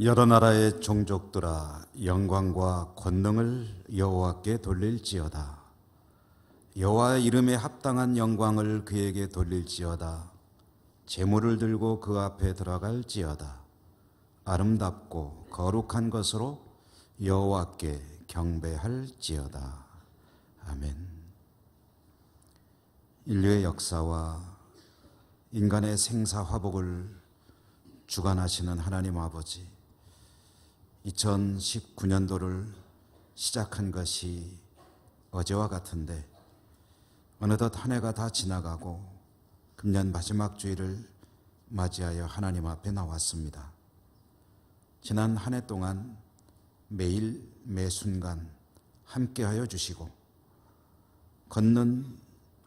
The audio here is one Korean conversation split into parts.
여러 나라의 종족들아 영광과 권능을 여호와께 돌릴지어다. 여호와의 이름에 합당한 영광을 그에게 돌릴지어다. 제물을 들고 그 앞에 들어갈지어다. 아름답고 거룩한 것으로 여호와께 경배할지어다. 아멘. 인류의 역사와 인간의 생사화복을 주관하시는 하나님 아버지, 2019년도를 시작한 것이 어제와 같은데 어느덧 한 해가 다 지나가고 금년 마지막 주일을 맞이하여 하나님 앞에 나왔습니다. 지난 한 해 동안 매일 매 순간 함께하여 주시고 걷는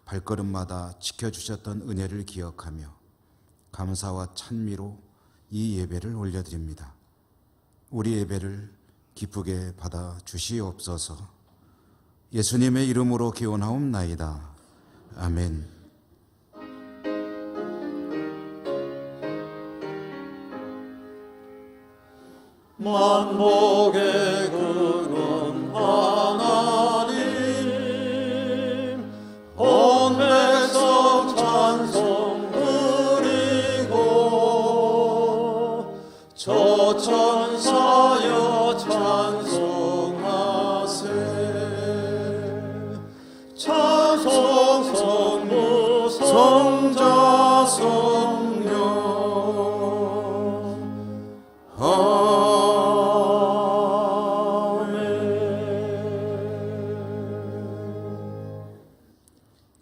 발걸음마다 지켜주셨던 은혜를 기억하며 감사와 찬미로 이 예배를 올려드립니다. 우리 예배를 기쁘게 받아 주시옵소서. 예수님의 이름으로 기원하옵나이다. 아멘. 만복의 근원 하나님, 온 백성 찬송 드리고 저 천사여 찬송하세. 찬송 성부 성자 성령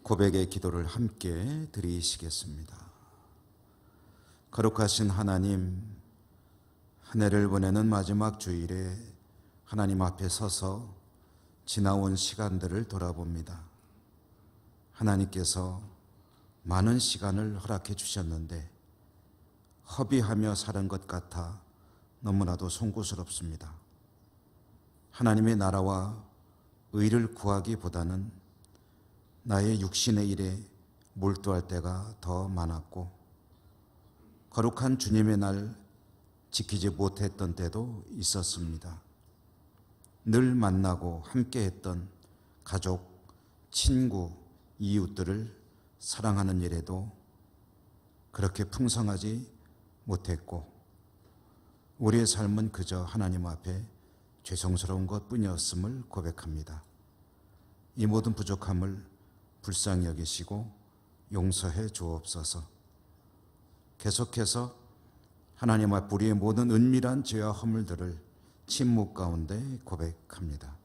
고백의 기도를 함께 드리시겠습니다. 거룩하신 하나님, 한 해를 보내는 마지막 주일에 하나님 앞에 서서 지나온 시간들을 돌아봅니다. 하나님께서 많은 시간을 허락해 주셨는데 허비하며 사는 것 같아 너무나도 송구스럽습니다. 하나님의 나라와 의를 구하기보다는 나의 육신의 일에 몰두할 때가 더 많았고 거룩한 주님의 날 지키지 못했던 때도 있었습니다. 늘 만나고 함께했던 가족, 친구, 이웃들을 사랑하는 일에도 그렇게 풍성하지 못했고 우리의 삶은 그저 하나님 앞에 죄송스러운 것뿐이었음을 고백합니다. 이 모든 부족함을 불쌍히 여기시고 용서해 주옵소서. 계속해서 하나님 앞 우리의 모든 은밀한 죄와 허물들을 침묵 가운데 고백합니다.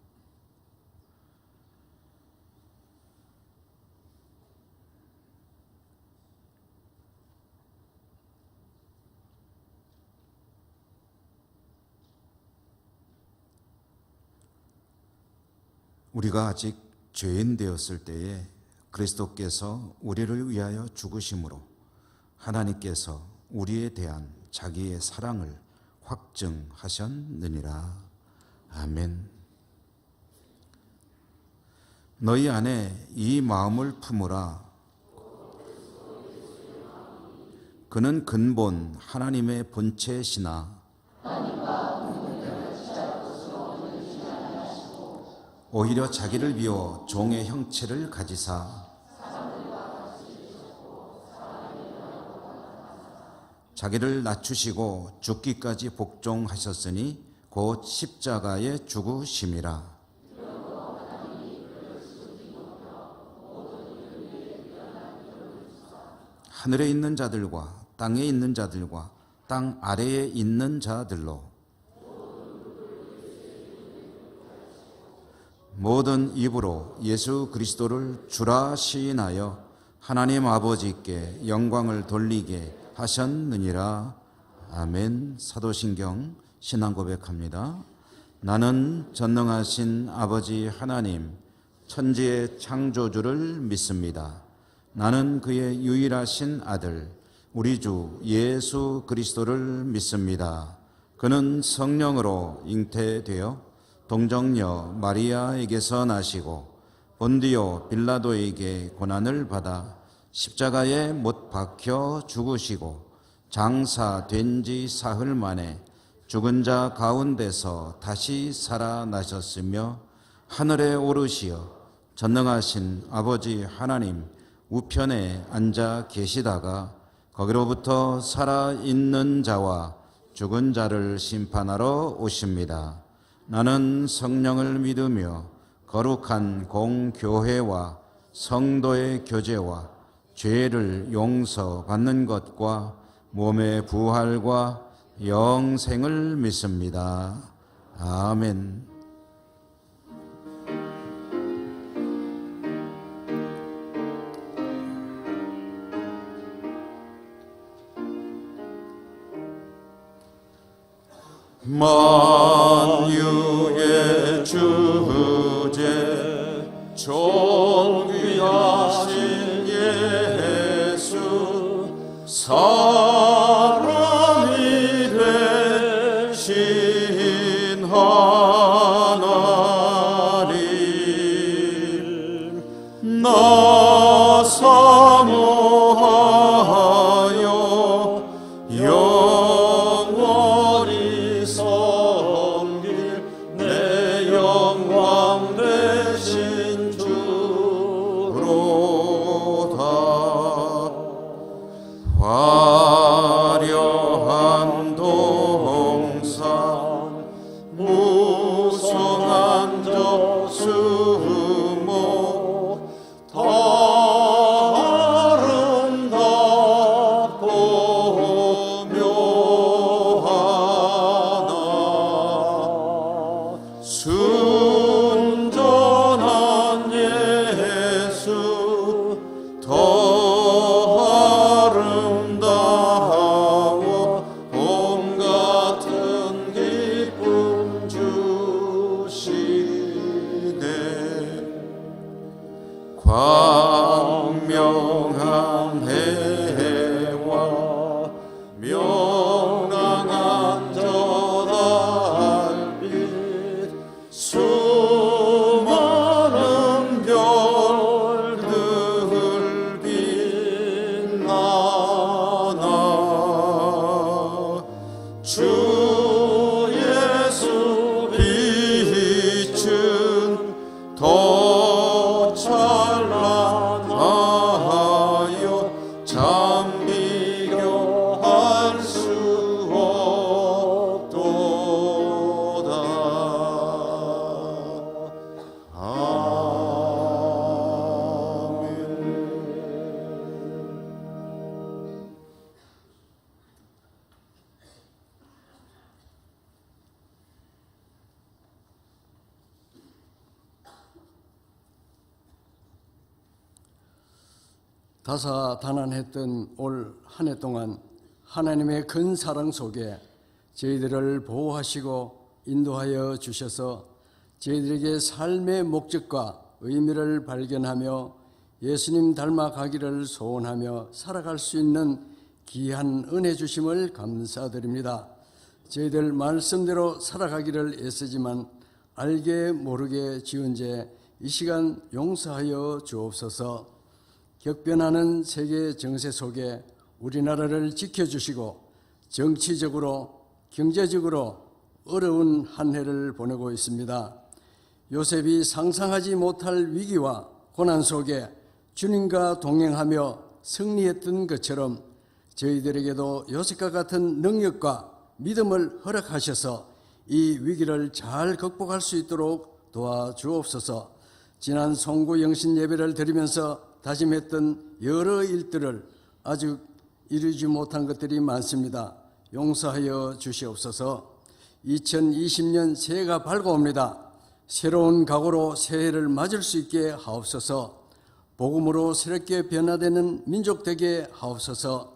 우리가 아직 죄인 되었을 때에 그리스도께서 우리를 위하여 죽으심으로 하나님께서 우리에 대한 자기의 사랑을 확증하셨느니라. 아멘. 너희 안에 이 마음을 품으라. 그는 근본 하나님의 본체시나 오히려 자기를 비워 종의 형체를 가지사 자기를 낮추시고 죽기까지 복종하셨으니 곧 십자가에 죽으심이라. 하늘에 있는 자들과 땅에 있는 자들과 땅 아래에 있는 자들로 모든 입으로 예수 그리스도를 주라 시인하여 하나님 아버지께 영광을 돌리게 하셨느니라. 아멘. 사도신경 신앙 고백합니다. 나는 전능하신 아버지 하나님 천지의 창조주를 믿습니다. 나는 그의 유일하신 아들 우리 주 예수 그리스도를 믿습니다. 그는 성령으로 잉태되어 동정녀 마리아에게서 나시고 본디오 빌라도에게 고난을 받아 십자가에 못 박혀 죽으시고 장사된 지 사흘 만에 죽은 자 가운데서 다시 살아나셨으며 하늘에 오르시어 전능하신 아버지 하나님 우편에 앉아 계시다가 거기로부터 살아있는 자와 죽은 자를 심판하러 오십니다. 나는 성령을 믿으며 거룩한 공교회와 성도의 교제와 죄를 용서받는 것과 몸의 부활과 영생을 믿습니다. 아멘. 만유의 주제 존귀하신 예수 사람이 되신 하나님 나 사모하여 영원히 섬길 내 영광 되신 주로다. 화려한 동산 무성한 저수목 다 아름답고 묘하나 순전한 예수 더 아름다워 봄 같은 기쁨 주시네. 광명한 해와 명랑한 저 달빛 수많은 별들 빛나나 주 예수 빛은 더 찬란하여 참 비교할 수 없도다. 아멘. 다사다난했던 올 한 해 동안 하나님의 큰 사랑 속에 저희들을 보호하시고 인도하여 주셔서 저희들에게 삶의 목적과 의미를 발견하며 예수님 닮아가기를 소원하며 살아갈 수 있는 귀한 은혜 주심을 감사드립니다. 저희들 말씀대로 살아가기를 애쓰지만 알게 모르게 지은 죄 이 시간 용서하여 주옵소서. 격변하는 세계 정세 속에 우리나라를 지켜주시고 정치적으로 경제적으로 어려운 한 해를 보내고 있습니다. 요셉이 상상하지 못할 위기와 고난 속에 주님과 동행하며 승리했던 것처럼 저희들에게도 요셉과 같은 능력과 믿음을 허락하셔서 이 위기를 잘 극복할 수 있도록 도와주옵소서. 지난 송구 영신 예배를 드리면서 다짐했던 여러 일들을 아직 이루지 못한 것들이 많습니다. 용서하여 주시옵소서. 2020년 새해가 밝아옵니다. 새로운 각오로 새해를 맞을 수 있게 하옵소서. 복음으로 새롭게 변화되는 민족 되게 하옵소서.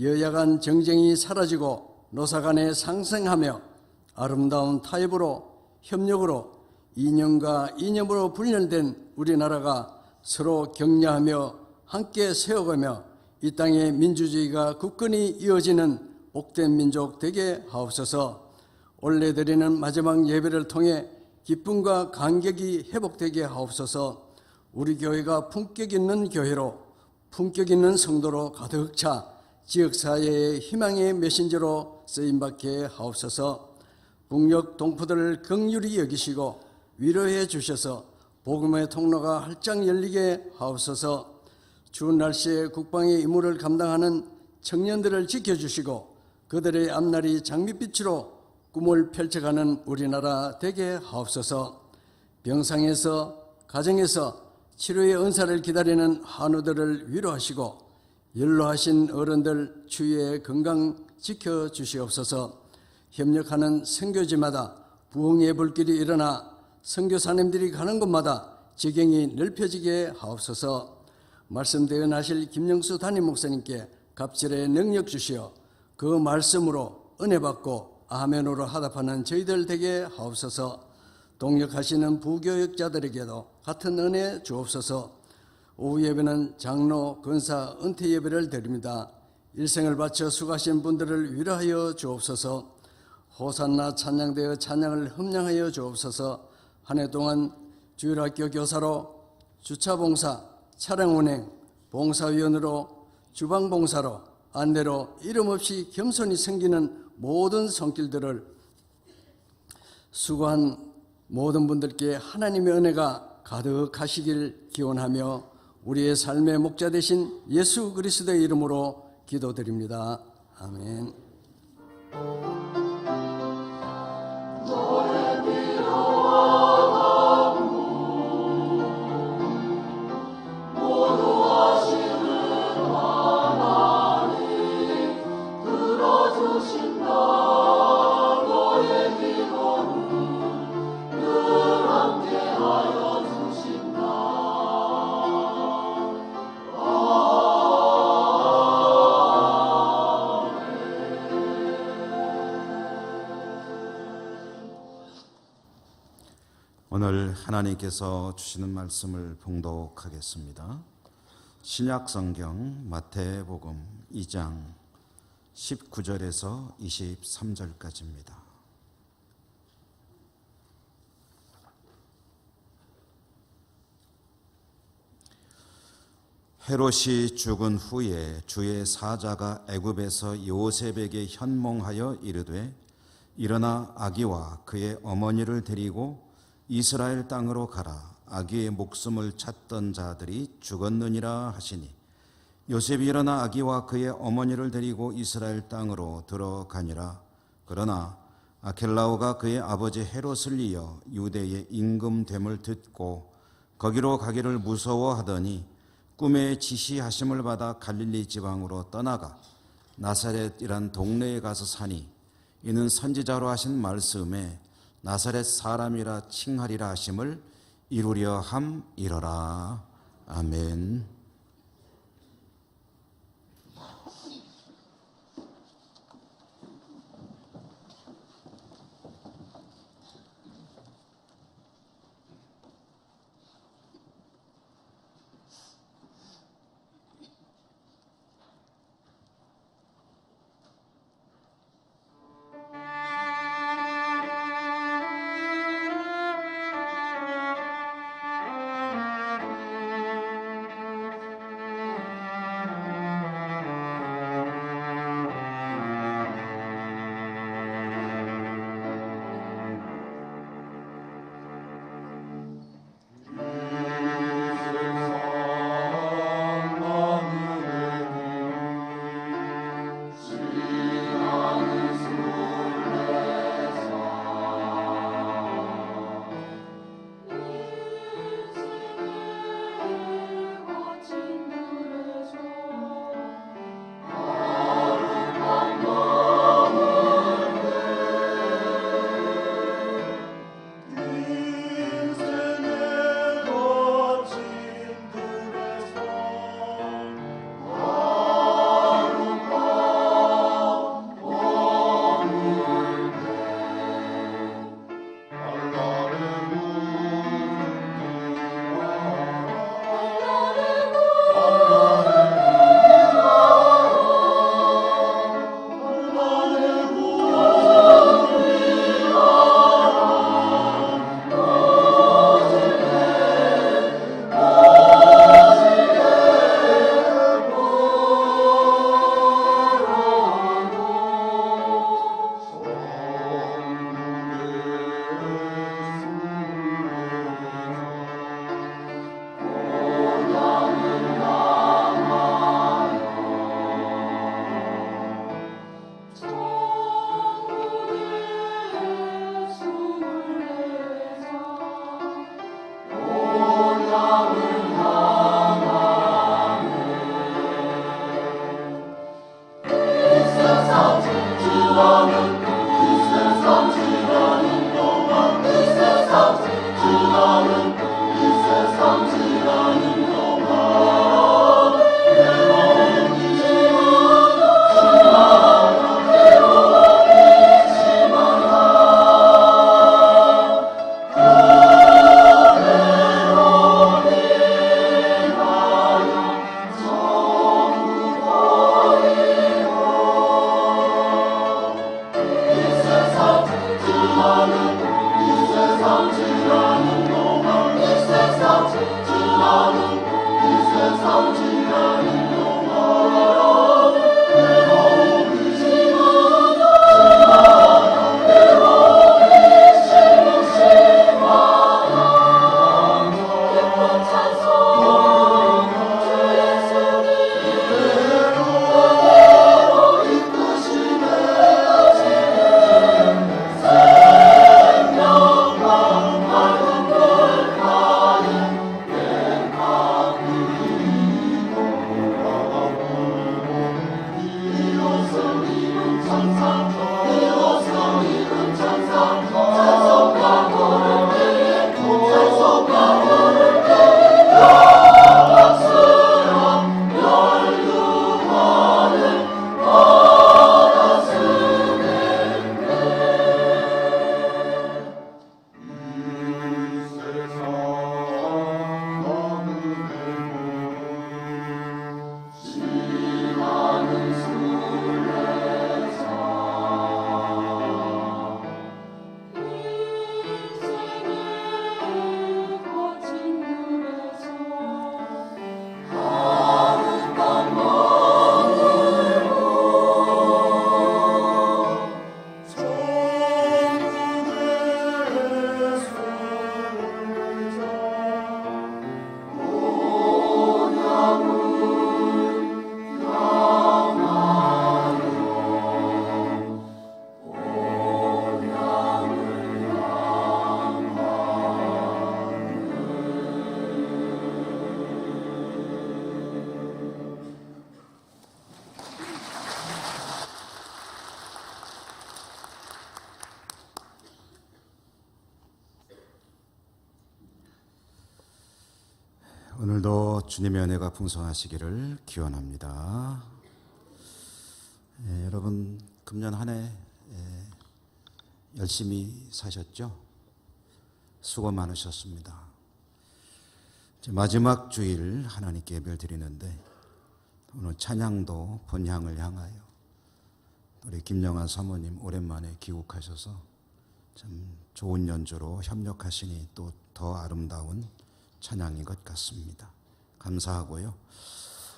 여야 간 정쟁이 사라지고 노사 간에 상생하며 아름다운 타협으로 협력으로 이념과 이념으로 분열된 우리나라가 서로 격려하며 함께 세워가며 이 땅의 민주주의가 굳건히 이어지는 복된 민족 되게 하옵소서. 올해 드리는 마지막 예배를 통해 기쁨과 감격이 회복되게 하옵소서. 우리 교회가 품격 있는 교회로 품격 있는 성도로 가득 차 지역사회의 희망의 메신저로 쓰임받게 하옵소서. 북녘 동포들을 긍휼히 여기시고 위로해 주셔서 복음의 통로가 활짝 열리게 하옵소서. 추운 날씨에 국방의 임무를 감당하는 청년들을 지켜주시고 그들의 앞날이 장밋빛으로 꿈을 펼쳐가는 우리나라 되게 하옵소서. 병상에서 가정에서 치료의 은사를 기다리는 한우들을 위로하시고 연로하신 어른들 주위의 건강 지켜주시옵소서. 협력하는 선교지마다 부흥의 불길이 일어나 선교사님들이 가는 곳마다 지경이 넓혀지게 하옵소서. 말씀대언 하실 김영수 담임 목사님께 갑절의 능력 주시어 그 말씀으로 은혜 받고 아멘으로 하답하는 저희들 되게 하옵소서. 동역하시는 부교역자들에게도 같은 은혜 주옵소서. 오후 예배는 장로, 권사, 은퇴 예배를 드립니다. 일생을 바쳐 수고하신 분들을 위로하여 주옵소서. 호산나 찬양되어 찬양을 흠량하여 주옵소서. 한 해 동안 주일학교 교사로, 주차봉사, 차량운행, 봉사위원으로, 주방봉사로, 안내로 이름 없이 겸손히 섬기는 모든 손길들을 수고한 모든 분들께 하나님의 은혜가 가득하시길 기원하며 우리의 삶의 목자 되신 예수 그리스도의 이름으로 기도드립니다. 아멘. 오늘 하나님께서 주시는 말씀을 봉독하겠습니다. 신약성경 마태복음 2장 19절에서 23절까지입니다. 헤롯이 죽은 후에 주의 사자가 애굽에서 요셉에게 현몽하여 이르되 일어나 아기와 그의 어머니를 데리고 이스라엘 땅으로 가라. 아기의 목숨을 찾던 자들이 죽었느니라 하시니 요셉이 일어나 아기와 그의 어머니를 데리고 이스라엘 땅으로 들어가니라. 그러나 아켈라오가 그의 아버지 헤롯을 이어 유대의 임금됨을 듣고 거기로 가기를 무서워하더니 꿈에 지시하심을 받아 갈릴리 지방으로 떠나가 나사렛이란 동네에 가서 사니 이는 선지자로 하신 말씀에 나사렛 사람이라 칭하리라 하심을 이루려 함이러라. 아멘. 오늘도 주님의 은혜가 풍성하시기를 기원합니다. 여러분 금년 한 해 열심히 사셨죠? 수고 많으셨습니다. 이제 마지막 주일 하나님께 예배를 드리는데 오늘 찬양도 본향을 향하여 우리 김영환 사모님 오랜만에 귀국하셔서 참 좋은 연주로 협력하시니 또 더 아름다운 찬양인 것 같습니다. 감사하고요.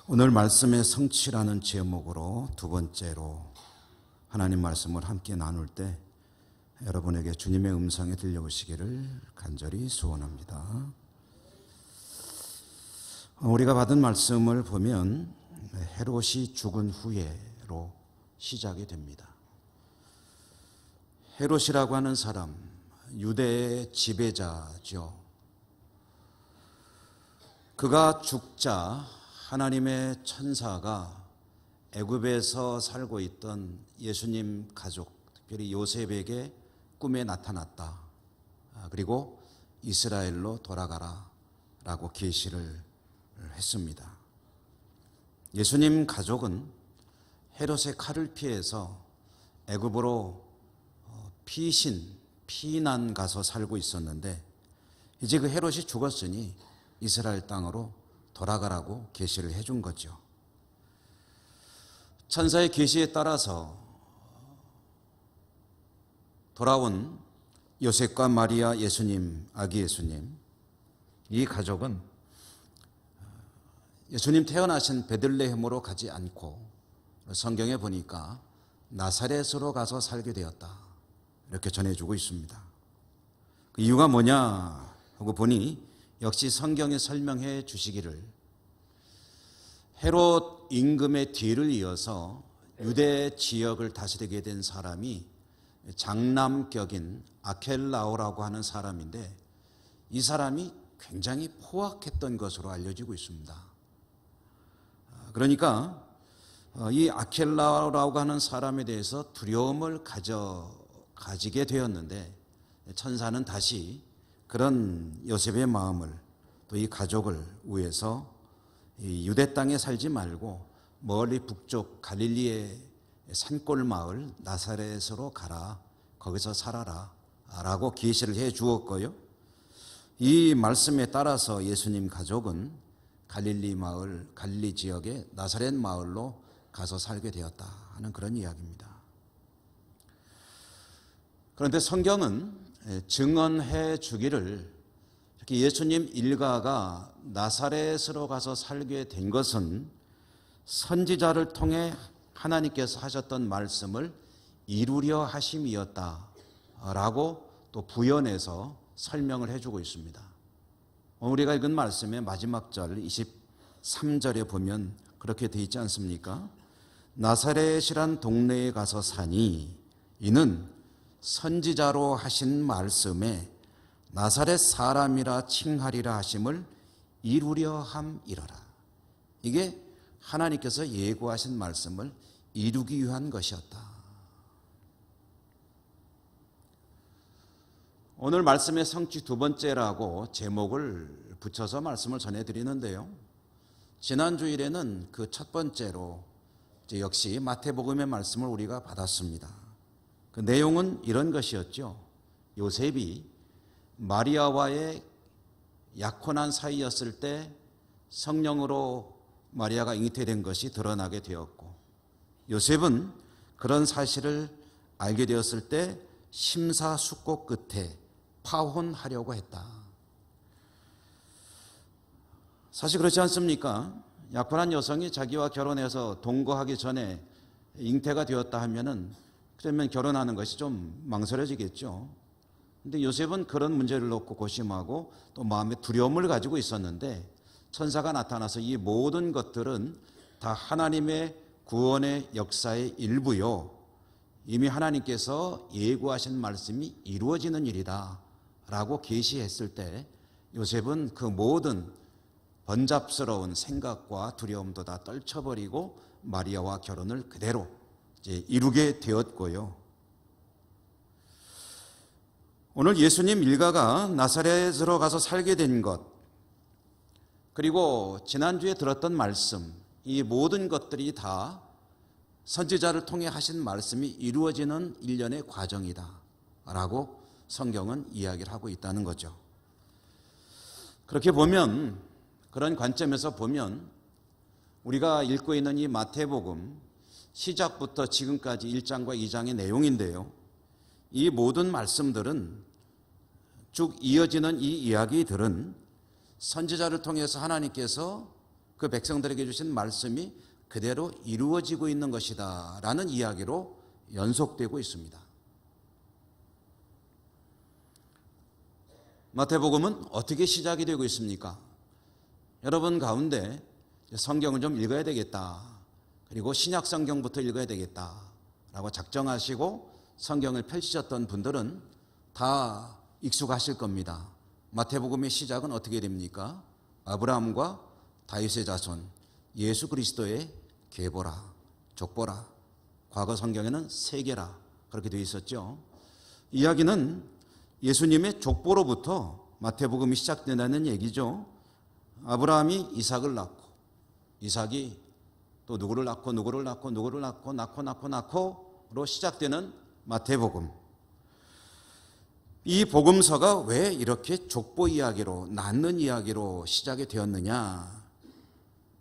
오늘 말씀의 성취라는 제목으로 두 번째로 하나님 말씀을 함께 나눌 때 여러분에게 주님의 음성이 들려오시기를 간절히 소원합니다. 우리가 받은 말씀을 보면 헤롯이 죽은 후에로 시작이 됩니다. 헤롯이라고 하는 사람, 유대의 지배자죠. 그가 죽자 하나님의 천사가 애굽에서 살고 있던 예수님 가족, 특별히 요셉에게 꿈에 나타났다. 그리고 이스라엘로 돌아가라 라고 계시를 했습니다. 예수님 가족은 헤롯의 칼을 피해서 애굽으로 피난 가서 살고 있었는데 이제 그 헤롯이 죽었으니 이스라엘 땅으로 돌아가라고 계시를 해준 거죠. 천사의 계시에 따라서 돌아온 요셉과 마리아 예수님, 아기 예수님, 이 가족은 예수님 태어나신 베들레헴으로 가지 않고 성경에 보니까 나사렛으로 가서 살게 되었다. 이렇게 전해주고 있습니다. 그 이유가 뭐냐 하고 보니 역시 성경에 설명해 주시기를 헤롯 임금의 뒤를 이어서 유대 지역을 다스리게 된 사람이 장남격인 아켈라오라고 하는 사람인데 이 사람이 굉장히 포악했던 것으로 알려지고 있습니다. 그러니까 이 아켈라오라고 하는 사람에 대해서 두려움을 가지게 되었는데 천사는 다시 그런 요셉의 마음을 또 이 가족을 위해서 이 유대 땅에 살지 말고 멀리 북쪽 갈릴리의 산골 마을 나사렛으로 가라, 거기서 살아라 라고 계시를 해 주었고요. 이 말씀에 따라서 예수님 가족은 갈릴리 지역의 나사렛 마을로 가서 살게 되었다 하는 그런 이야기입니다. 그런데 성경은 증언해 주기를 이렇게 예수님 일가가 나사렛으로 가서 살게 된 것은 선지자를 통해 하나님께서 하셨던 말씀을 이루려 하심이었다라고 또 부연해서 설명을 해주고 있습니다. 우리가 읽은 말씀의 마지막 절 23절에 보면 그렇게 돼 있지 않습니까? 나사렛이란 동네에 가서 사니 이는 선지자로 하신 말씀에 나사렛 사람이라 칭하리라 하심을 이루려 함이러라. 이게 하나님께서 예고하신 말씀을 이루기 위한 것이었다. 오늘 말씀의 성취 두 번째라고 제목을 붙여서 말씀을 전해드리는데요. 지난 주일에는 그 첫 번째로 역시 마태복음의 말씀을 우리가 받았습니다. 그 내용은 이런 것이었죠. 요셉이 마리아와의 약혼한 사이였을 때 성령으로 마리아가 잉태된 것이 드러나게 되었고 요셉은 그런 사실을 알게 되었을 때 심사숙고 끝에 파혼하려고 했다. 사실 그렇지 않습니까? 약혼한 여성이 자기와 결혼해서 동거하기 전에 잉태가 되었다 하면은 그러면 결혼하는 것이 좀 망설여지겠죠. 근데 요셉은 그런 문제를 놓고 고심하고 또 마음에 두려움을 가지고 있었는데 천사가 나타나서 이 모든 것들은 다 하나님의 구원의 역사의 일부요. 이미 하나님께서 예고하신 말씀이 이루어지는 일이다 라고 계시했을 때 요셉은 그 모든 번잡스러운 생각과 두려움도 다 떨쳐버리고 마리아와 결혼을 그대로 이제 이루게 되었고요. 오늘 예수님 일가가 나사렛으로 가서 살게 된 것, 그리고 지난주에 들었던 말씀, 이 모든 것들이 다 선지자를 통해 하신 말씀이 이루어지는 일련의 과정이다 라고 성경은 이야기를 하고 있다는 거죠. 그렇게 보면, 그런 관점에서 보면 우리가 읽고 있는 이 마태복음 시작부터 지금까지 1장과 2장의 내용인데요, 이 모든 말씀들은, 쭉 이어지는 이 이야기들은 선지자를 통해서 하나님께서 그 백성들에게 주신 말씀이 그대로 이루어지고 있는 것이다 라는 이야기로 연속되고 있습니다. 마태복음은 어떻게 시작이 되고 있습니까? 여러분 가운데 성경을 좀 읽어야 되겠다, 그리고 신약 성경부터 읽어야 되겠다 라고 작정하시고 성경을 펼치셨던 분들은 다 익숙하실 겁니다. 마태복음의 시작은 어떻게 됩니까? 아브라함과 다윗의 자손 예수 그리스도의 계보라, 족보라. 과거 성경에는 세계라 그렇게 되어 있었죠. 이야기는 예수님의 족보로부터 마태복음이 시작된다는 얘기죠. 아브라함이 이삭을 낳고, 이삭이 또 누구를 낳고 누구를 낳고 누구를 낳고로 시작되는 마태복음. 이 복음서가 왜 이렇게 족보 이야기로, 낳는 이야기로 시작이 되었느냐?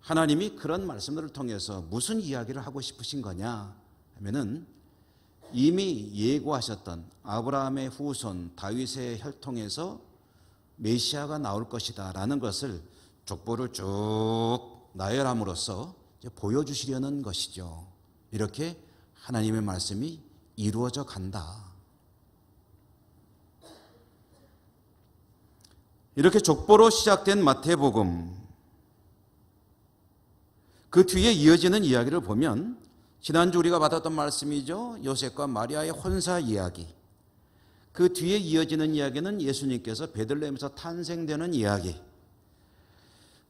하나님이 그런 말씀들을 통해서 무슨 이야기를 하고 싶으신 거냐 하면은, 이미 예고하셨던 아브라함의 후손 다윗의 혈통에서 메시아가 나올 것이다 라는 것을 족보를 쭉 나열함으로써 보여주시려는 것이죠. 이렇게 하나님의 말씀이 이루어져 간다. 이렇게 족보로 시작된 마태복음, 그 뒤에 이어지는 이야기를 보면 지난주 우리가 받았던 말씀이죠. 요셉과 마리아의 혼사 이야기. 그 뒤에 이어지는 이야기는 예수님께서 베들레헴에서 탄생되는 이야기,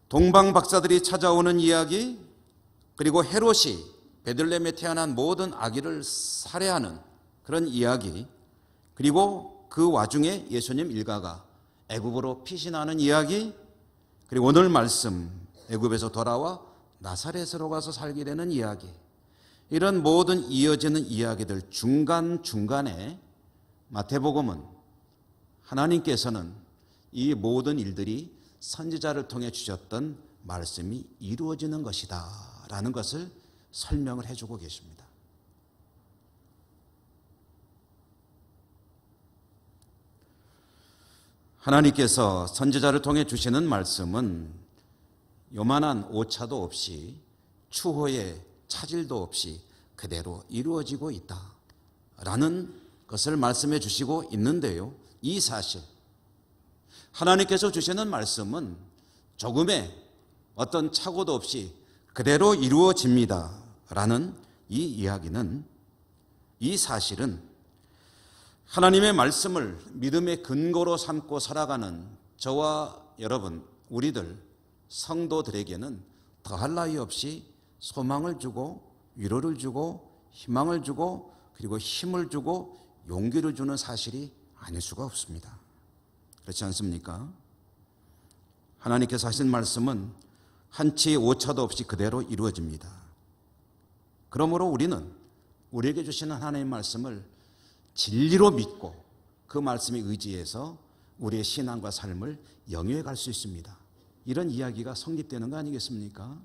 동방 박사들이 찾아오는 이야기, 그리고 헤롯이 베들레헴에 태어난 모든 아기를 살해하는 그런 이야기, 그리고 그 와중에 예수님 일가가 애굽으로 피신하는 이야기, 그리고 오늘 말씀 애굽에서 돌아와 나사렛으로 가서 살게 되는 이야기, 이런 모든 이어지는 이야기들 중간중간에 마태복음은 하나님께서는 이 모든 일들이 선지자를 통해 주셨던 말씀이 이루어지는 것이다 라는 것을 설명을 해주고 계십니다. 하나님께서 선지자를 통해 주시는 말씀은 요만한 오차도 없이, 추호의 차질도 없이 그대로 이루어지고 있다라는 것을 말씀해 주시고 있는데요, 이 사실, 하나님께서 주시는 말씀은 조금의 어떤 착오도 없이 그대로 이루어집니다라는 이 이야기는, 이 사실은 하나님의 말씀을 믿음의 근거로 삼고 살아가는 저와 여러분, 우리들 성도들에게는 더할 나위 없이 소망을 주고 위로를 주고 희망을 주고 그리고 힘을 주고 용기를 주는 사실이 아닐 수가 없습니다. 그렇지 않습니까? 하나님께서 하신 말씀은 한치의 오차도 없이 그대로 이루어집니다. 그러므로 우리는 우리에게 주시는 하나님의 말씀을 진리로 믿고 그 말씀에 의지해서 우리의 신앙과 삶을 영위해 갈 수 있습니다. 이런 이야기가 성립되는 거 아니겠습니까?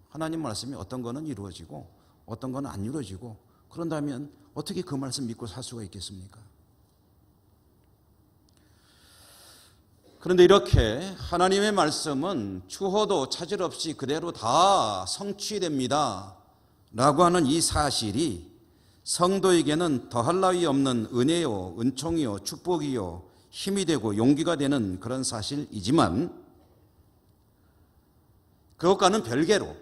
하나님 말씀이 어떤 거는 이루어지고 어떤 거는 안 이루어지고, 그런다면 어떻게 그 말씀 믿고 살 수가 있겠습니까? 그런데 이렇게 하나님의 말씀은 추호도 차질 없이 그대로 다 성취됩니다 라고 하는 이 사실이 성도에게는 더할 나위 없는 은혜요, 은총이요, 축복이요, 힘이 되고 용기가 되는 그런 사실이지만, 그것과는 별개로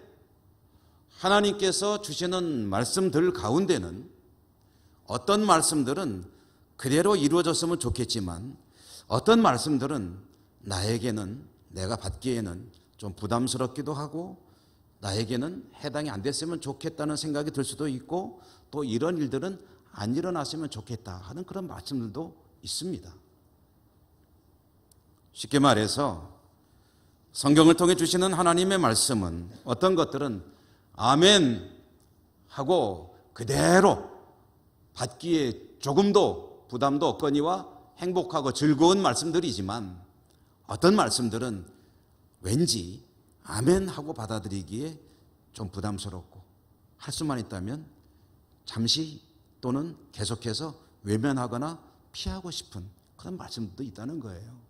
하나님께서 주시는 말씀들 가운데는 어떤 말씀들은 그대로 이루어졌으면 좋겠지만, 어떤 말씀들은 나에게는, 내가 받기에는 좀 부담스럽기도 하고 나에게는 해당이 안 됐으면 좋겠다는 생각이 들 수도 있고, 또 이런 일들은 안 일어났으면 좋겠다 하는 그런 말씀들도 있습니다. 쉽게 말해서 성경을 통해 주시는 하나님의 말씀은 어떤 것들은 아멘 하고 그대로 받기에 조금도 부담도 없거니와 행복하고 즐거운 말씀들이지만, 어떤 말씀들은 왠지 아멘 하고 받아들이기에 좀 부담스럽고 할 수만 있다면 잠시 또는 계속해서 외면하거나 피하고 싶은 그런 말씀도 있다는 거예요.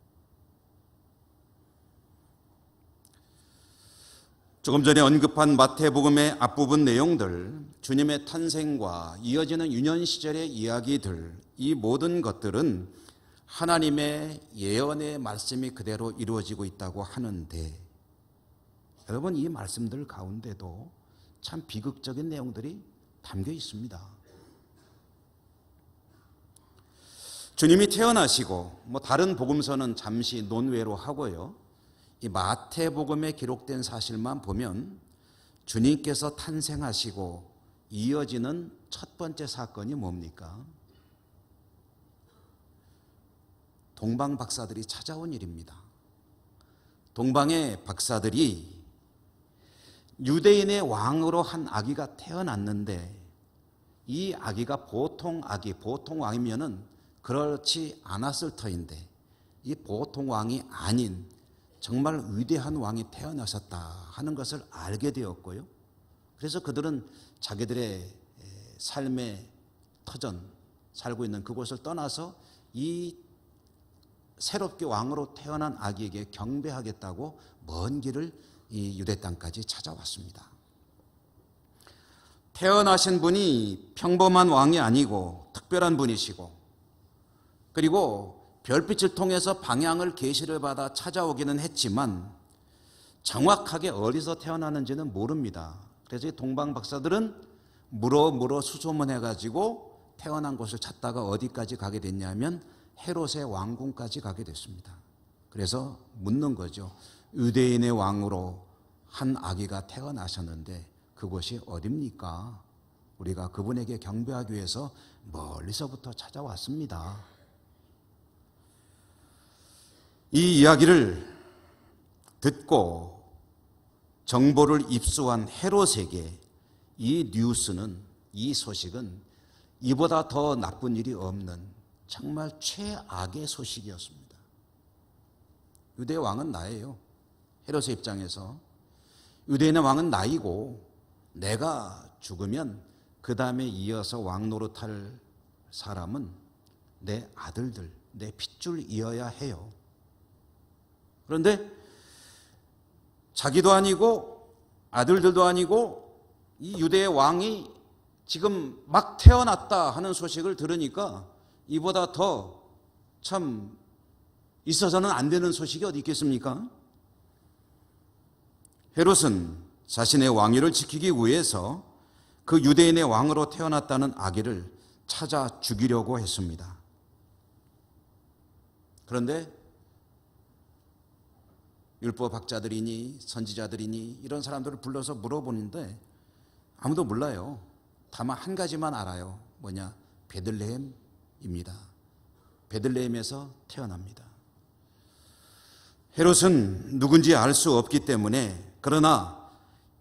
조금 전에 언급한 마태복음의 앞부분 내용들, 주님의 탄생과 이어지는 유년 시절의 이야기들, 이 모든 것들은 하나님의 예언의 말씀이 그대로 이루어지고 있다고 하는데, 여러분, 이 말씀들 가운데도 참 비극적인 내용들이 담겨 있습니다. 주님이 태어나시고 다른 복음서는 잠시 논외로 하고요, 이 마태복음에 기록된 사실만 보면 주님께서 탄생하시고 이어지는 첫 번째 사건이 뭡니까? 동방 박사들이 찾아온 일입니다. 동방의 박사들이 유대인의 왕으로 한 아기가 태어났는데, 이 아기가 보통 아기, 보통 왕이면은 그렇지 않았을 터인데, 이 보통 왕이 아닌 정말 위대한 왕이 태어나셨다 하는 것을 알게 되었고요. 그래서 그들은 자기들의 삶의 터전, 살고 있는 그곳을 떠나서 이 새롭게 왕으로 태어난 아기에게 경배하겠다고 먼 길을 이 유대 땅까지 찾아왔습니다. 태어나신 분이 평범한 왕이 아니고 특별한 분이시고, 그리고 별빛을 통해서 방향을 계시를 받아 찾아오기는 했지만 정확하게 어디서 태어나는지는 모릅니다. 그래서 동방 박사들은 물어 수소문해가지고 태어난 곳을 찾다가 어디까지 가게 됐냐면 헤롯의 왕궁까지 가게 됐습니다. 그래서 묻는 거죠. 유대인의 왕으로 한 아기가 태어나셨는데 그곳이 어딥니까? 우리가 그분에게 경배하기 위해서 멀리서부터 찾아왔습니다. 이 이야기를 듣고 정보를 입수한 헤롯에게 이 뉴스는, 이 소식은 이보다 더 나쁜 일이 없는 정말 최악의 소식이었습니다. 유대 왕은 나예요. 헤롯의 입장에서 유대인의 왕은 나이고, 내가 죽으면 그 다음에 이어서 왕 노릇할 사람은 내 아들들, 내 핏줄이어야 해요. 그런데 자기도 아니고 아들들도 아니고 이 유대의 왕이 지금 막 태어났다 하는 소식을 들으니까 이보다 더 참 있어서는 안 되는 소식이 어디 있겠습니까? 헤롯은 자신의 왕위를 지키기 위해서 그 유대인의 왕으로 태어났다는 아기를 찾아 죽이려고 했습니다. 그런데 율법학자들이니 선지자들이니 이런 사람들을 불러서 물어보는데 아무도 몰라요. 다만 한 가지만 알아요. 뭐냐? 베들레헴입니다. 베들레헴에서 태어납니다. 헤롯은 누군지 알 수 없기 때문에, 그러나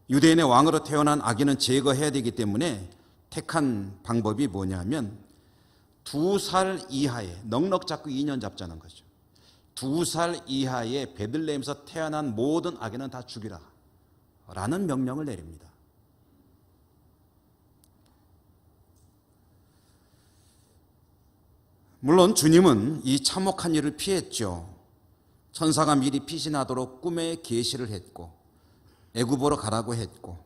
유대인의 왕으로 태어난 아기는 제거해야 되기 때문에 택한 방법이 뭐냐면 2살 이하의, 넉넉 잡고 2년 잡자는 거죠. 2살 이하의 베들레헴에서 태어난 모든 아기는 다 죽이라 라는 명령을 내립니다. 물론 주님은 이 참혹한 일을 피했죠. 천사가 미리 피신하도록 꿈에 계시를 했고 애굽으로 가라고 했고,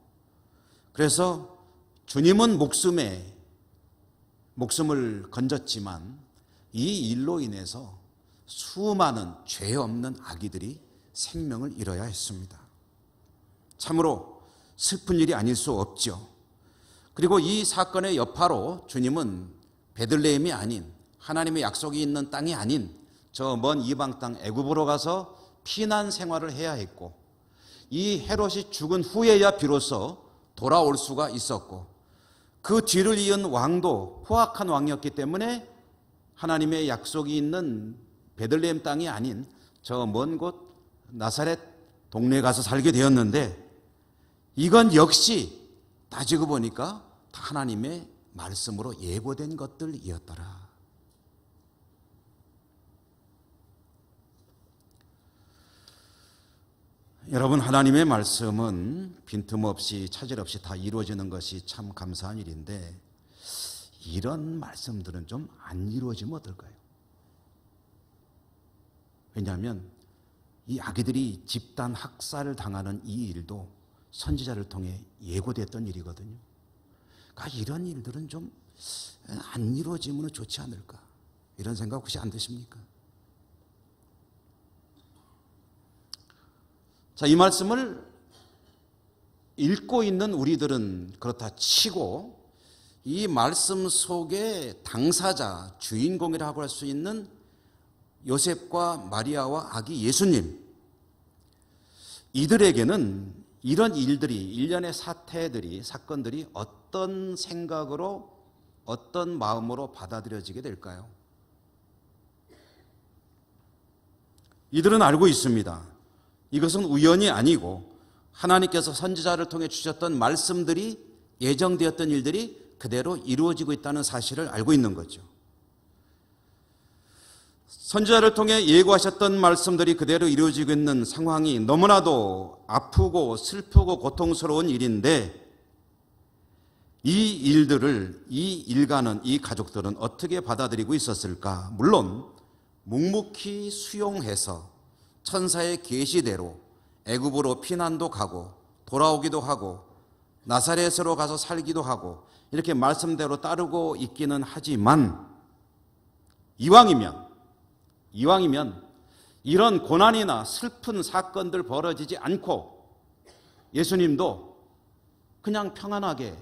그래서 주님은 목숨을 건졌지만 이 일로 인해서 수많은 죄 없는 아기들이 생명을 잃어야 했습니다. 참으로 슬픈 일이 아닐 수 없죠. 그리고 이 사건의 여파로 주님은 베들레헴이 아닌, 하나님의 약속이 있는 땅이 아닌 저 먼 이방 땅 애굽으로 가서 피난 생활을 해야 했고, 이 헤롯이 죽은 후에야 비로소 돌아올 수가 있었고, 그 뒤를 이은 왕도 포악한 왕이었기 때문에 하나님의 약속이 있는 베들레헴 땅이 아닌 저 먼 곳 나사렛 동네에 가서 살게 되었는데 이건 역시 따지고 보니까 다 하나님의 말씀으로 예고된 것들이었더라. 여러분, 하나님의 말씀은 빈틈없이 차질 없이 다 이루어지는 것이 참 감사한 일인데 이런 말씀들은 좀 안 이루어지면 어떨까요? 왜냐하면 이 아기들이 집단 학살을 당하는 이 일도 선지자를 통해 예고됐던 일이거든요. 그러니까 이런 일들은 좀 안 이루어지면 좋지 않을까, 이런 생각 혹시 안 드십니까? 자, 이 말씀을 읽고 있는 우리들은 그렇다 치고 이 말씀 속에 당사자, 주인공이라고 할 수 있는 요셉과 마리아와 아기 예수님, 이들에게는 이런 일들이, 일련의 사태들이, 사건들이 어떤 생각으로, 어떤 마음으로 받아들여지게 될까요? 이들은 알고 있습니다. 이것은 우연이 아니고 하나님께서 선지자를 통해 주셨던 말씀들이, 예정되었던 일들이 그대로 이루어지고 있다는 사실을 알고 있는 거죠. 선지자를 통해 예고하셨던 말씀들이 그대로 이루어지고 있는 상황이 너무나도 아프고 슬프고 고통스러운 일인데 이 일들을, 이 일가는, 이 가족들은 어떻게 받아들이고 있었을까? 물론 묵묵히 수용해서 천사의 계시대로 애굽으로 피난도 가고 돌아오기도 하고 나사렛으로 가서 살기도 하고 이렇게 말씀대로 따르고 있기는 하지만 이왕이면 이런 고난이나 슬픈 사건들 벌어지지 않고 예수님도 그냥 평안하게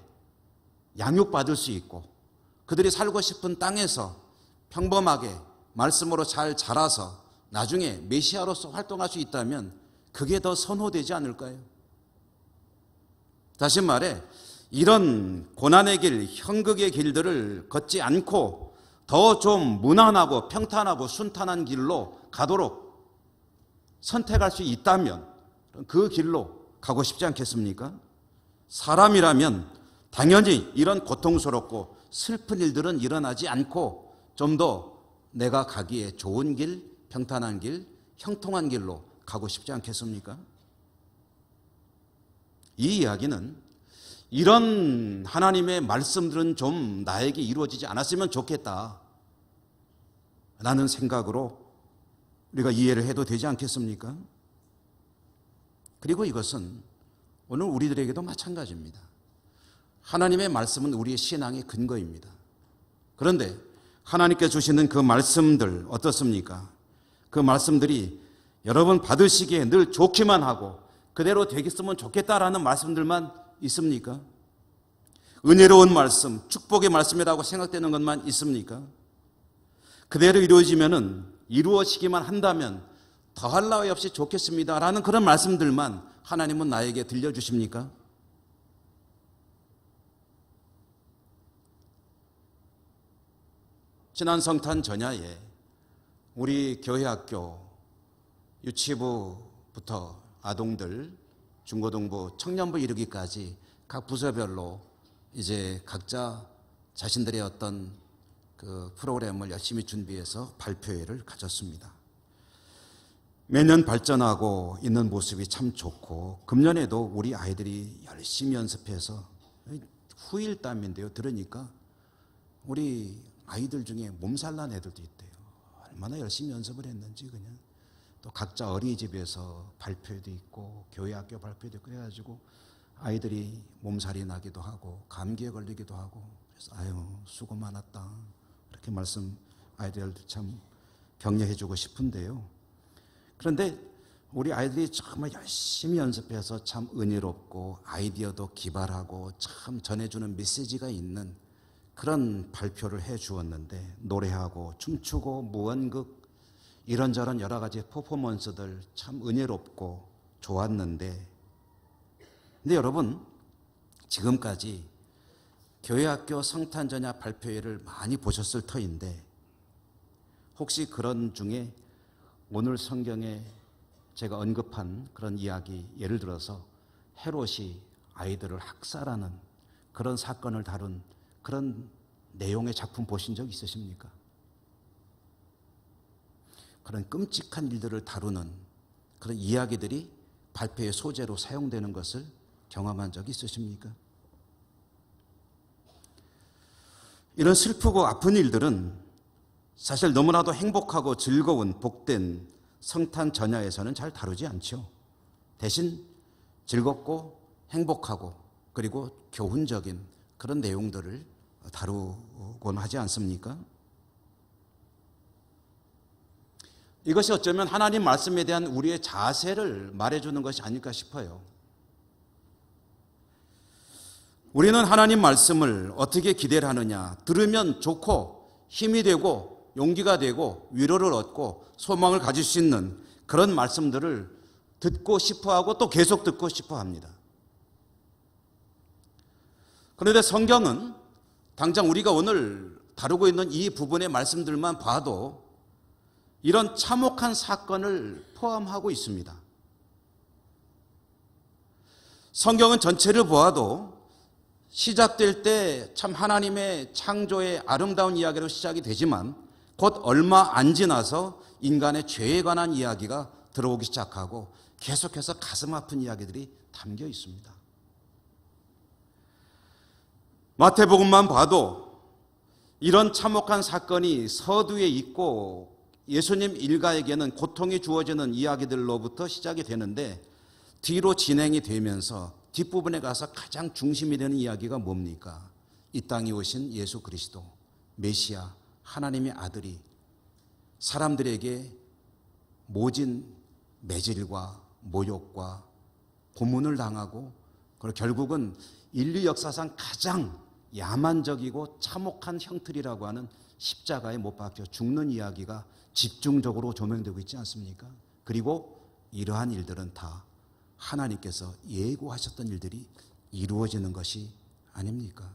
양육받을 수 있고 그들이 살고 싶은 땅에서 평범하게 말씀으로 잘 자라서 나중에 메시아로서 활동할 수 있다면 그게 더 선호되지 않을까요? 다시 말해 이런 고난의 길, 형극의 길들을 걷지 않고 더 좀 무난하고 평탄하고 순탄한 길로 가도록 선택할 수 있다면 그 길로 가고 싶지 않겠습니까? 사람이라면 당연히 이런 고통스럽고 슬픈 일들은 일어나지 않고 좀 더 내가 가기에 좋은 길, 평탄한 길, 형통한 길로 가고 싶지 않겠습니까? 이 이야기는 이런 하나님의 말씀들은 좀 나에게 이루어지지 않았으면 좋겠다 라는 생각으로 우리가 이해를 해도 되지 않겠습니까? 그리고 이것은 오늘 우리들에게도 마찬가지입니다. 하나님의 말씀은 우리의 신앙의 근거입니다. 그런데 하나님께 주시는 그 말씀들 어떻습니까? 그 말씀들이 여러분 받으시기에 늘 좋기만 하고 그대로 되겠으면 좋겠다라는 말씀들만 있습니까? 은혜로운 말씀, 축복의 말씀이라고 생각되는 것만 있습니까? 그대로 이루어지기만 한다면 더할 나위 없이 좋겠습니다라는 그런 말씀들만 하나님은 나에게 들려주십니까? 지난 성탄 전야에 우리 교회학교 유치부부터 아동들, 중고등부, 청년부 이르기까지 각 부서별로 이제 각자 자신들의 어떤 그 프로그램을 열심히 준비해서 발표회를 가졌습니다. 매년 발전하고 있는 모습이 참 좋고 금년에도 우리 아이들이 열심히 연습해서 후일담인데요. 들으니까 우리 아이들 중에 몸살 난 애들도 있대요. 얼마나 열심히 연습을 했는지 그냥. 또 각자 어린이집에서 발표도 있고 교회 학교 발표도 있고 해가지고 아이들이 몸살이 나기도 하고 감기에 걸리기도 하고 그래서 아유 수고 많았다 이렇게 말씀 아이들 참 격려해주고 싶은데요. 그런데 우리 아이들이 정말 열심히 연습해서 참 은혜롭고 아이디어도 기발하고 참 전해주는 메시지가 있는 그런 발표를 해 주었는데 노래하고 춤추고 무언극 이런저런 여러 가지 퍼포먼스들 참 은혜롭고 좋았는데 근데 여러분 지금까지 교회학교 성탄전야 발표회를 많이 보셨을 터인데 혹시 그런 중에 오늘 성경에 제가 언급한 그런 이야기, 예를 들어서 헤롯이 아이들을 학살하는 그런 사건을 다룬 그런 내용의 작품 보신 적 있으십니까? 그런 끔찍한 일들을 다루는 그런 이야기들이 발표의 소재로 사용되는 것을 경험한 적 있으십니까? 이런 슬프고 아픈 일들은 사실 너무나도 행복하고 즐거운 복된 성탄 전야에서는 잘 다루지 않죠. 대신 즐겁고 행복하고 그리고 교훈적인 그런 내용들을 다루곤 하지 않습니까? 이것이 어쩌면 하나님 말씀에 대한 우리의 자세를 말해주는 것이 아닐까 싶어요. 우리는 하나님 말씀을 어떻게 기대를 하느냐? 들으면 좋고 힘이 되고 용기가 되고 위로를 얻고 소망을 가질 수 있는 그런 말씀들을 듣고 싶어하고 또 계속 듣고 싶어합니다. 그런데 성경은 당장 우리가 오늘 다루고 있는 이 부분의 말씀들만 봐도 이런 참혹한 사건을 포함하고 있습니다. 성경은 전체를 보아도 시작될 때 참 하나님의 창조의 아름다운 이야기로 시작이 되지만 곧 얼마 안 지나서 인간의 죄에 관한 이야기가 들어오기 시작하고 계속해서 가슴 아픈 이야기들이 담겨 있습니다. 마태복음만 봐도 이런 참혹한 사건이 서두에 있고 예수님 일가에게는 고통이 주어지는 이야기들로부터 시작이 되는데 뒤로 진행이 되면서 뒷부분에 가서 가장 중심이 되는 이야기가 뭡니까? 이 땅에 오신 예수 그리스도, 메시아, 하나님의 아들이 사람들에게 모진 매질과 모욕과 고문을 당하고 그리고 결국은 인류 역사상 가장 야만적이고 참혹한 형틀이라고 하는 십자가에 못 박혀 죽는 이야기가 집중적으로 조명되고 있지 않습니까? 그리고 이러한 일들은 다 하나님께서 예고하셨던 일들이 이루어지는 것이 아닙니까?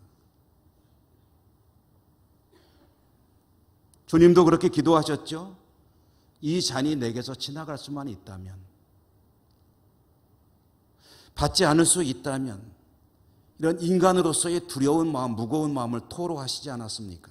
주님도 그렇게 기도하셨죠? 이 잔이 내게서 지나갈 수만 있다면, 받지 않을 수 있다면, 이런 인간으로서의 두려운 마음, 무거운 마음을 토로하시지 않았습니까?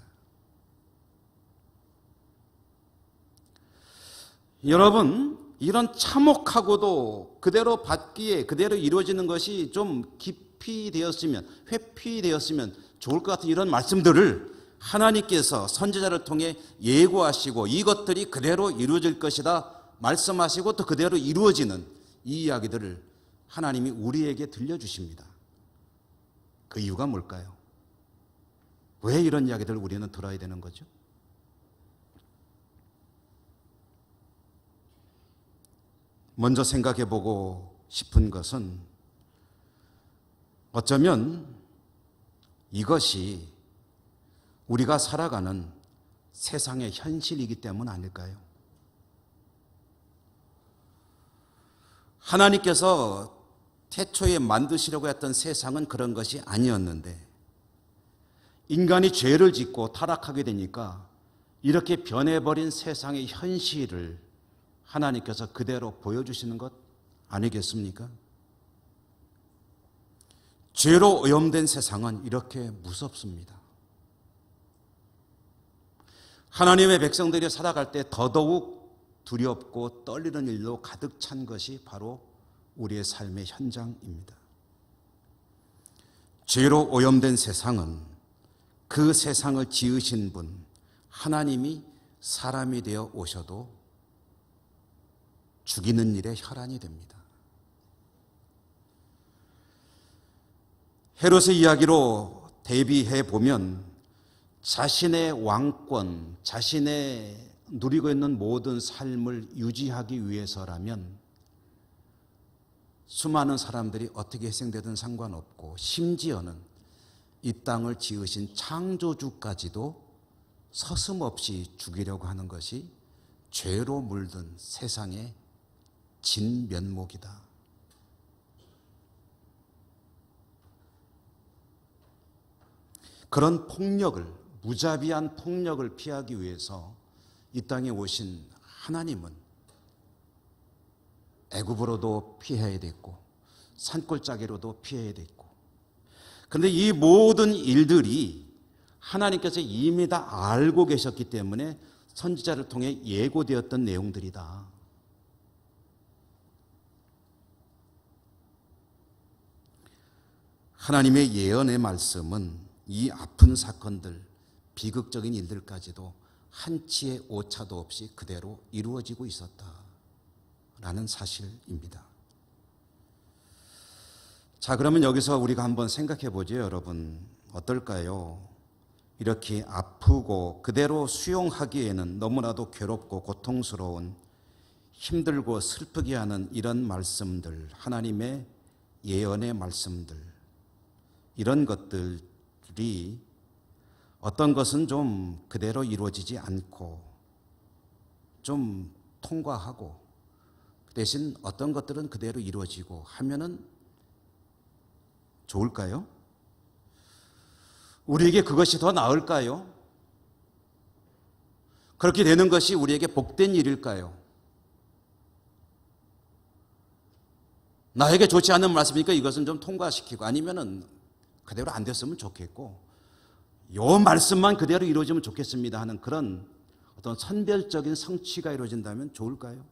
여러분, 이런 참혹하고도 그대로 받기에 그대로 이루어지는 것이 좀 깊이 되었으면, 회피되었으면 좋을 것 같은 이런 말씀들을 하나님께서 선지자를 통해 예고하시고 이것들이 그대로 이루어질 것이다 말씀하시고 또 그대로 이루어지는 이 이야기들을 하나님이 우리에게 들려주십니다. 그 이유가 뭘까요? 왜 이런 이야기들을 우리는 들어야 되는 거죠? 먼저 생각해 보고 싶은 것은 어쩌면 이것이 우리가 살아가는 세상의 현실이기 때문 아닐까요? 하나님께서 태초에 만드시려고 했던 세상은 그런 것이 아니었는데 인간이 죄를 짓고 타락하게 되니까 이렇게 변해버린 세상의 현실을 하나님께서 그대로 보여주시는 것 아니겠습니까? 죄로 오염된 세상은 이렇게 무섭습니다. 하나님의 백성들이 살아갈 때 더더욱 두렵고 떨리는 일로 가득 찬 것이 바로 우리의 삶의 현장입니다. 죄로 오염된 세상은 그 세상을 지으신 분 하나님이 사람이 되어 오셔도 죽이는 일에 혈안이 됩니다. 헤롯의 이야기로 대비해 보면 자신의 왕권, 자신의 누리고 있는 모든 삶을 유지하기 위해서라면 수많은 사람들이 어떻게 희생되든 상관없고 심지어는 이 땅을 지으신 창조주까지도 서슴없이 죽이려고 하는 것이 죄로 물든 세상의 진면목이다. 그런 폭력을, 무자비한 폭력을 피하기 위해서 이 땅에 오신 하나님은 애굽으로도 피해야 됐고 산골짜기로도 피해야 됐고, 그런데 이 모든 일들이 하나님께서 이미 다 알고 계셨기 때문에 선지자를 통해 예고되었던 내용들이다. 하나님의 예언의 말씀은 이 아픈 사건들, 비극적인 일들까지도 한치의 오차도 없이 그대로 이루어지고 있었다라는 사실입니다. 자, 그러면 여기서 우리가 한번 생각해 보죠, 여러분. 어떨까요? 이렇게 아프고 그대로 수용하기에는 너무나도 괴롭고 고통스러운, 힘들고 슬프게 하는 이런 말씀들, 하나님의 예언의 말씀들, 이런 것들이 어떤 것은 좀 그대로 이루어지지 않고 좀 통과하고, 대신 어떤 것들은 그대로 이루어지고 하면은 좋을까요? 우리에게 그것이 더 나을까요? 그렇게 되는 것이 우리에게 복된 일일까요? 나에게 좋지 않은 말씀이니까 이것은 좀 통과시키고, 아니면은 그대로 안 됐으면 좋겠고, 요 말씀만 그대로 이루어지면 좋겠습니다 하는 그런 어떤 선별적인 성취가 이루어진다면 좋을까요?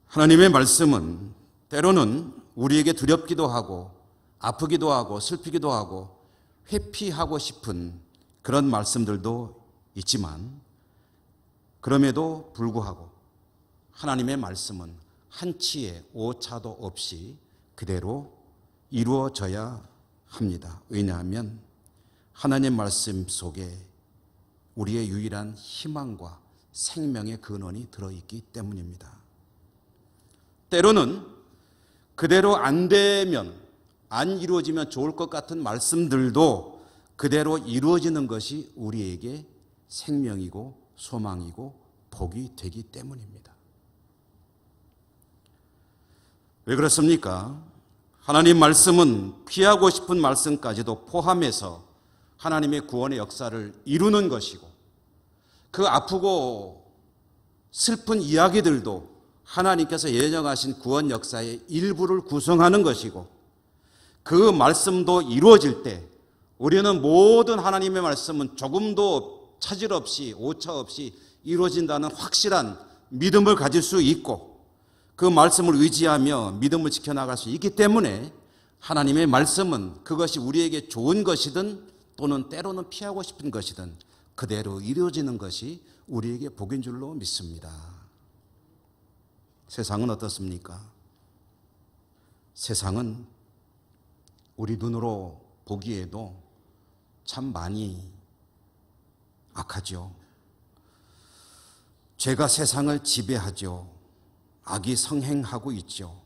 하나님의 말씀은 때로는 우리에게 두렵기도 하고 아프기도 하고 슬피기도 하고 회피하고 싶은 그런 말씀들도 있지만, 그럼에도 불구하고 하나님의 말씀은 한치의 오차도 없이 그대로 이루어져야 합니다. 왜냐하면 하나님의 말씀 속에 우리의 유일한 희망과 생명의 근원이 들어있기 때문입니다. 때로는 그대로 안 되면, 안 이루어지면 좋을 것 같은 말씀들도 그대로 이루어지는 것이 우리에게 생명이고 소망이고 복이 되기 때문입니다. 왜 그렇습니까? 하나님 말씀은 피하고 싶은 말씀까지도 포함해서 하나님의 구원의 역사를 이루는 것이고, 그 아프고 슬픈 이야기들도 하나님께서 예정하신 구원 역사의 일부를 구성하는 것이고, 그 말씀도 이루어질 때 우리는 모든 하나님의 말씀은 조금도 차질 없이 오차 없이 이루어진다는 확실한 믿음을 가질 수 있고, 그 말씀을 의지하며 믿음을 지켜나갈 수 있기 때문에 하나님의 말씀은 그것이 우리에게 좋은 것이든 또는 때로는 피하고 싶은 것이든 그대로 이루어지는 것이 우리에게 복인 줄로 믿습니다. 세상은 어떻습니까? 세상은 우리 눈으로 보기에도 참 많이 악하죠. 죄가 세상을 지배하죠. 악이 성행하고 있죠.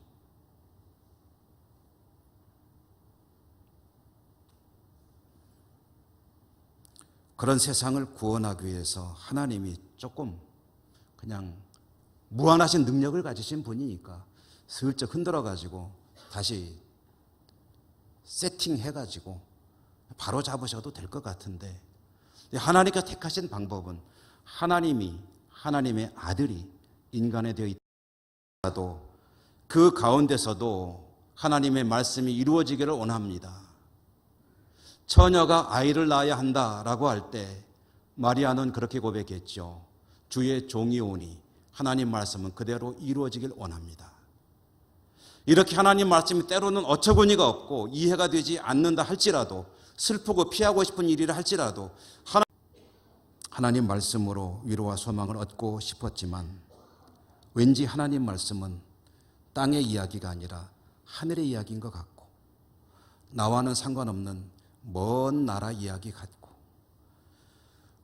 그런 세상을 구원하기 위해서 하나님이 조금 그냥 무한하신 능력을 가지신 분이니까 슬쩍 흔들어가지고 다시 세팅해가지고 바로 잡으셔도 될 것 같은데, 하나님께서 택하신 방법은 하나님의 아들이 인간에 되어 있다도 그 가운데서도 하나님의 말씀이 이루어지기를 원합니다. 처녀가 아이를 낳아야 한다라고 할 때 마리아는 그렇게 고백했죠. 주의 종이 오니 하나님 말씀은 그대로 이루어지길 원합니다. 이렇게 하나님 말씀이 때로는 어처구니가 없고 이해가 되지 않는다 할지라도, 슬프고 피하고 싶은 일이라 할지라도 하나님 말씀으로 위로와 소망을 얻고 싶었지만, 왠지 하나님 말씀은 땅의 이야기가 아니라 하늘의 이야기인 것 같고, 나와는 상관없는 먼 나라 이야기 같고,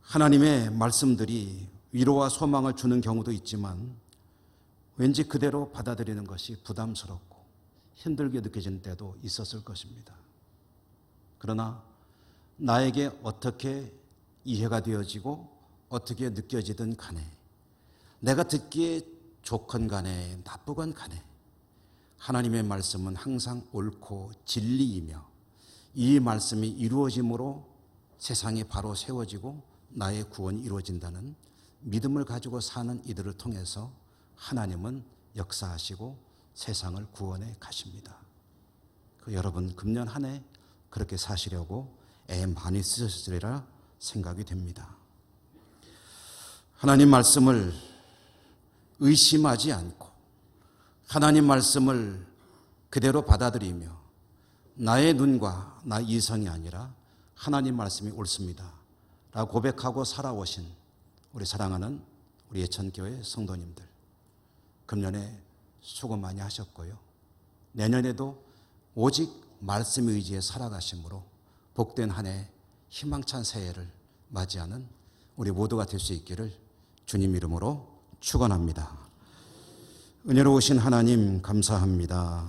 하나님의 말씀들이 위로와 소망을 주는 경우도 있지만 왠지 그대로 받아들이는 것이 부담스럽고 힘들게 느껴지는 때도 있었을 것입니다. 그러나 나에게 어떻게 이해가 되어지고 어떻게 느껴지든 간에, 내가 듣기에 좋건 간에 나쁘건 간에 하나님의 말씀은 항상 옳고 진리이며, 이 말씀이 이루어짐으로 세상이 바로 세워지고 나의 구원이 이루어진다는 믿음을 가지고 사는 이들을 통해서 하나님은 역사하시고 세상을 구원해 가십니다. 여러분 금년 한 해 그렇게 사시려고 애 많이 쓰셨으리라 생각이 됩니다. 하나님 말씀을 의심하지 않고 하나님 말씀을 그대로 받아들이며 나의 눈과 나 이성이 아니라 하나님 말씀이 옳습니다 라고 고백하고 살아오신 우리 사랑하는 우리 예천교회 성도님들, 금년에 수고 많이 하셨고요. 내년에도 오직 말씀 의지에 살아가심으로 복된 한 해 희망찬 새해를 맞이하는 우리 모두가 될 수 있기를 주님 이름으로 축원합니다. 은혜로우신 하나님 감사합니다.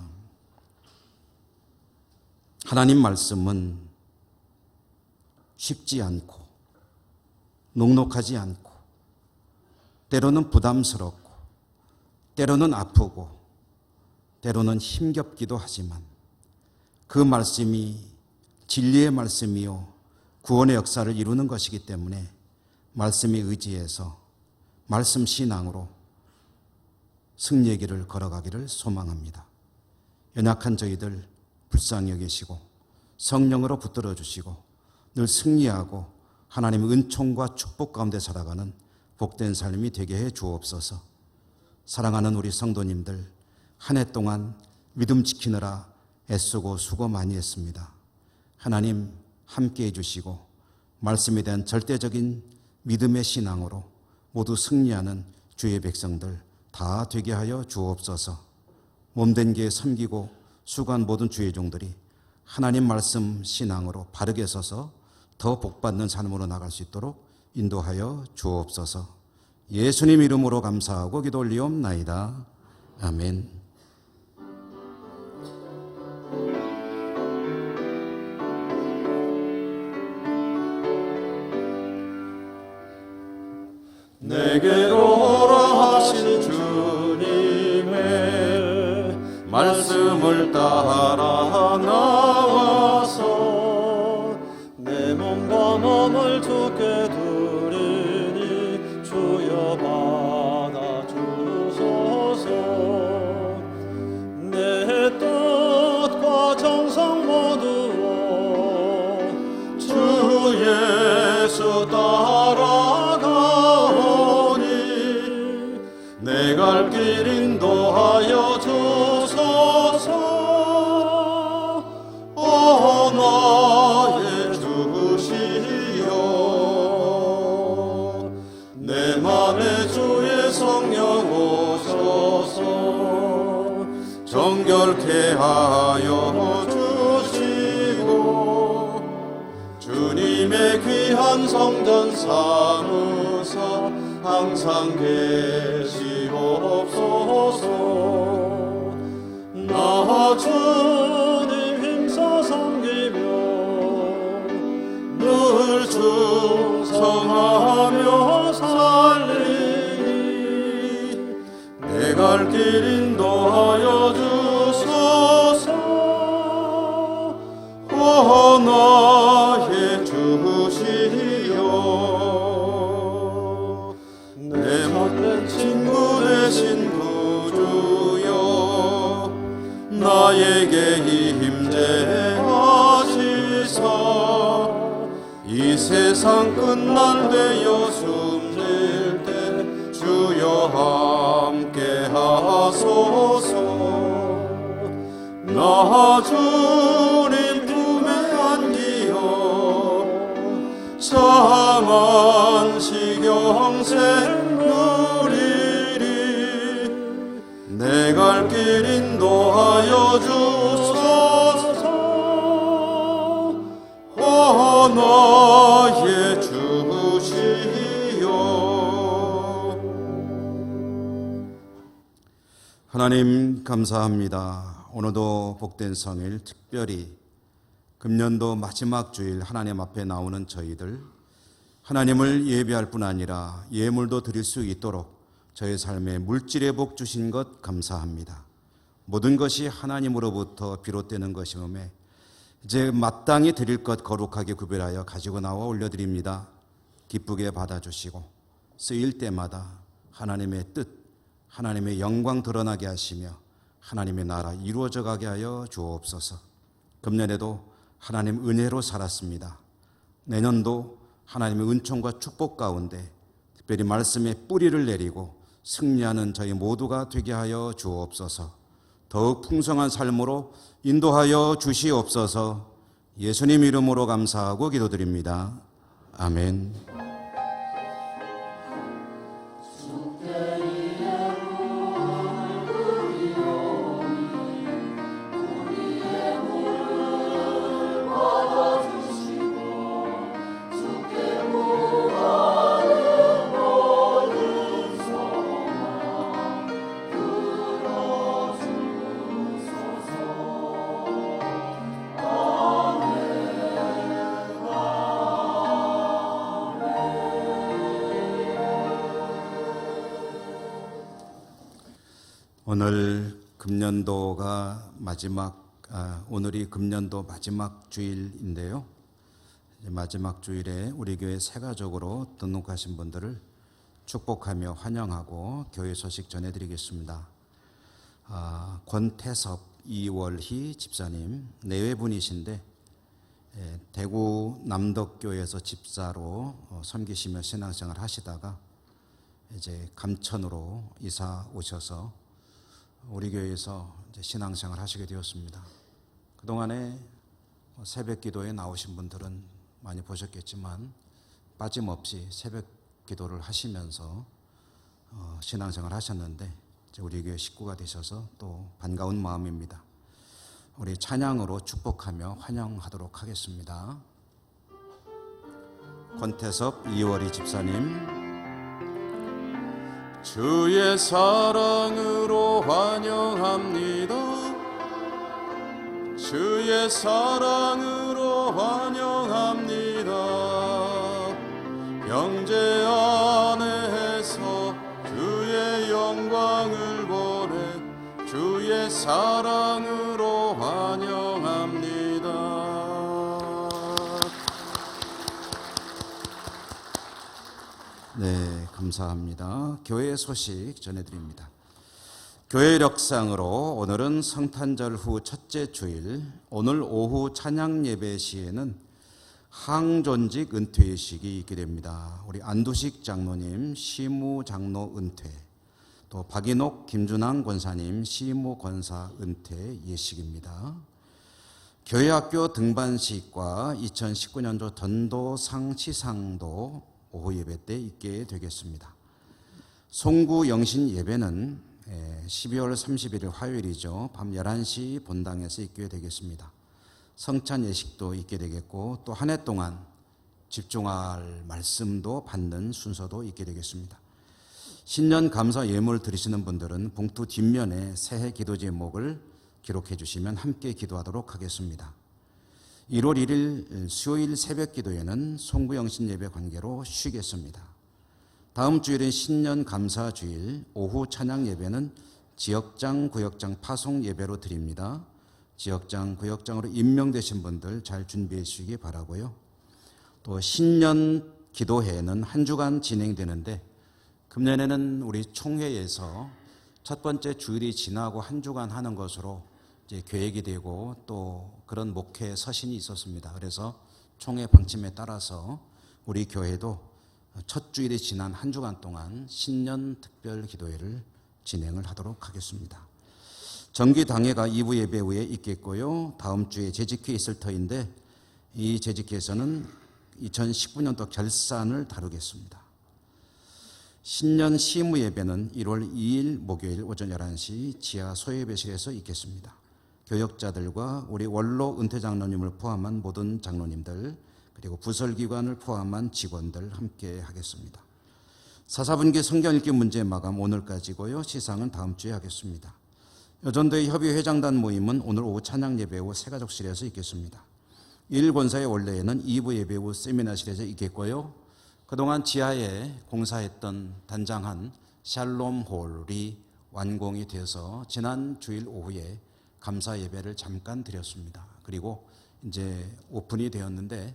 하나님 말씀은 쉽지 않고 녹록하지 않고 때로는 부담스럽고 때로는 아프고 때로는 힘겹기도 하지만 그 말씀이 진리의 말씀이요 구원의 역사를 이루는 것이기 때문에 말씀에 의지해서 말씀 신앙으로 승리의 길을 걸어가기를 소망합니다. 연약한 저희들 불쌍히 여기시고 성령으로 붙들어 주시고 늘 승리하고 하나님의 은총과 축복 가운데 살아가는 복된 삶이 되게 해 주옵소서. 사랑하는 우리 성도님들 한 해 동안 믿음 지키느라 애쓰고 수고 많이 했습니다. 하나님 함께 해주시고 말씀에 대한 절대적인 믿음의 신앙으로 모두 승리하는 주의 백성들 다 되게 하여 주옵소서. 몸된 게 섬기고 수고한 모든 주의 종들이 하나님 말씀 신앙으로 바르게 서서 더 복받는 삶으로 나갈 수 있도록 인도하여 주옵소서. 예수님 이름으로 감사하고 기도 올리옵나이다. 아멘. 내게로 오라 하신 주님의 말씀을 따라 나와서 내 몸과 몸을 주께 드리니 주여 받아주소서. 내 뜻과 정성 모두로 주 예수 따라가오니 내 갈 길 인도하여 주소서. 오 나의 주시여 내 맘에 주의 성령 오셔서 정결케 하여 주시고 주님의 귀한 성전 삼으사 항상 계시옵소서. 나 주님 힘써 섬기며 늘 충성하며 살리니 내 갈 길 인도하여 주소서. 오 나의 주시여 내 못된 친구 되신 구주여 나에게 임재하시사 이 세상 끝날 되어 숨질 때 주여 함께 하소서. 나 주님 품에 안기어 참한 시경생 누리리 내 갈 길 인도하여 주소서. 오 나의 주시여 하나님 감사합니다. 오늘도 복된 성일 특별히 금년도 마지막 주일 하나님 앞에 나오는 저희들 하나님을 예배할 뿐 아니라 예물도 드릴 수 있도록 저희 삶에 물질의 복 주신 것 감사합니다. 모든 것이 하나님으로부터 비롯되는 것이오매 이제 마땅히 드릴 것 거룩하게 구별하여 가지고 나와 올려드립니다. 기쁘게 받아주시고 쓰일 때마다 하나님의 뜻, 하나님의 영광 드러나게 하시며 하나님의 나라 이루어져 가게 하여 주옵소서. 금년에도 하나님 은혜로 살았습니다. 내년도 하나님의 은총과 축복 가운데 특별히 말씀의 뿌리를 내리고 승리하는 저희 모두가 되게 하여 주옵소서. 더욱 풍성한 삶으로 인도하여 주시옵소서. 예수님 이름으로 감사하고 기도드립니다. 아멘. 오늘이 금년도 마지막 주일인데요. 마지막 주일에 우리 교회 새가족으로 등록하신 분들을 축복하며 환영하고 교회 소식 전해드리겠습니다. 권태섭 이월희 집사님 내외분이신데 대구 남덕교에서 집사로 섬기시며 신앙생활 하시다가 이제 감천으로 이사 오셔서 우리 교회에서 이제 신앙생활 하시게 되었습니다. 그동안에 새벽 기도에 나오신 분들은 많이 보셨겠지만 빠짐없이 새벽 기도를 하시면서 신앙생활 하셨는데 이제 우리 교회 식구가 되셔서 또 반가운 마음입니다. 우리 찬양으로 축복하며 환영하도록 하겠습니다. 권태섭 이월희 집사님. 주의 사랑으로 환영합니다. 주의 사랑으로 환영합니다. 영제 안에서 주의 영광을 보내 주의 사랑으로 환영합니다. 네, 감사합니다. 교회 소식 전해드립니다. 교회 력상으로 오늘은 성탄절 후 첫째 주일, 오늘 오후 찬양 예배 시에는 항존직 은퇴식이 있게 됩니다. 우리 안두식 장로님 시무 장로 은퇴, 또 박인옥 김준항 권사님 시무 권사 은퇴 예식입니다. 교회학교 등반식과 2019년도 전도상 시상도 오후 예배 때 있게 되겠습니다. 송구 영신 예배는 12월 31일 화요일이죠. 밤 11시 본당에서 있게 되겠습니다. 성찬 예식도 있게 되겠고 또 한 해 동안 집중할 말씀도 받는 순서도 있게 되겠습니다. 신년 감사 예물 드리시는 분들은 봉투 뒷면에 새해 기도 제목을 기록해 주시면 함께 기도하도록 하겠습니다. 1월 1일 수요일 새벽 기도회는 송구영신 예배 관계로 쉬겠습니다. 다음 주일은 신년 감사 주일, 오후 찬양 예배는 지역장, 구역장 파송 예배로 드립니다. 지역장, 구역장으로 임명되신 분들 잘 준비해 주시기 바라고요. 또 신년 기도회는 한 주간 진행되는데 금년에는 우리 총회에서 첫 번째 주일이 지나고 한 주간 하는 것으로 이제 계획이 되고 또 그런 목회 서신이 있었습니다. 그래서 총회 방침에 따라서 우리 교회도 첫 주일이 지난 한 주간 동안 신년 특별 기도회를 진행을 하도록 하겠습니다. 정기 당회가 2부 예배 후에 있겠고요. 다음 주에 재직회 있을 터인데 이 재직회에서는 2019년도 결산을 다루겠습니다. 신년 시무 예배는 1월 2일 목요일 오전 11시 지하 소예배실에서 있겠습니다. 교역자들과 우리 원로 은퇴 장로님을 포함한 모든 장로님들 그리고 부설기관을 포함한 직원들 함께 하겠습니다. 사사분기 성경 읽기 문제 마감 오늘까지고요. 시상은 다음 주에 하겠습니다. 여전도의 협의회장단 모임은 오늘 오후 찬양 예배 후 새가족실에서 있겠습니다. 1일 권사의 원래에는 2부 예배 후 세미나실에서 있겠고요. 그동안 지하에 공사했던 단장한 샬롬홀이 완공이 되어서 지난 주일 오후에 감사 예배를 잠깐 드렸습니다. 그리고 이제 오픈이 되었는데